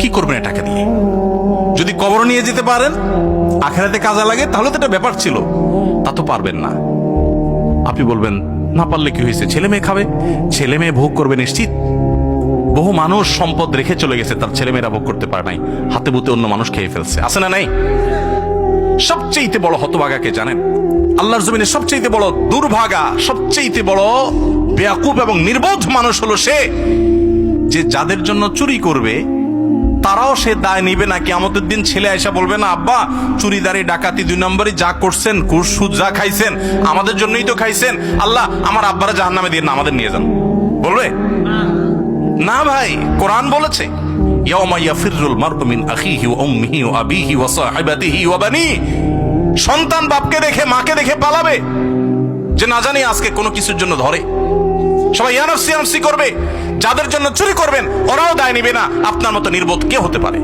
কি করবেন টাকা দিয়ে? যদি কবর নিয়ে যেতে পারেন, আখেরাতে কাজে লাগে, তাহলে তো এটা ব্যাপার ছিল। তা তো পারবেন না। আপনি বলবেন না পারলে কি হয়েছে, ছেলে মেয়ে খাবে, ছেলে মেয়ে ভোগ করবে নিশ্চিত। বহু মানুষ সম্পদ রেখে চলে গেছে, তার ছেলে মেয়েরা ভোগ করতে পারে নাই, হাতে বুতে অন্য মানুষ খেয়ে ফেলছে, আছে না নাই? সবচেয়ে বড় হতভাগাকে জানেন? আল্লাহর জমিনে সবচেয়ে বড় দুর্ভাগা, সবচেয়ে বড় বেয়াকুব এবং নির্বোধ মানুষ হলো সে, যে যাদের জন্য চুরি করবে তারাও সে দায় নিবে না। কিয়ামতের দিন ছেলে আয়সা বলবে না, আব্বা চুরিদারি ডাকাতি 2 নম্বরই যা করছেন, ঘুষ সুদ যা খাইছেন, আমাদের জন্যই তো খাইছেন, আল্লাহ আমার আব্বারা জাহান্নামে দিয়ে না, আমাদের নিয়ে যান। বলবে না ভাই, কোরআন বলেছে ইয়াউমা ইয়াফিরুল মারউ মিন আখিহি ওয়া উম্মিহি ওয়া আবিহি ওয়া সাহিবাতিহি ওয়া বানিহি। সন্তান বাপকে দেখে মাকে দেখে পালাবে, যে না জানি আজকে কোনো কিছুর জন্য ধরে। সবাই ইয়া নাফসি নাফসি করবে। যাদের জন্য চুরি করবেন ওরাও দায় নিবে না। আপনার মতো নির্বোধ কে হতে পারে?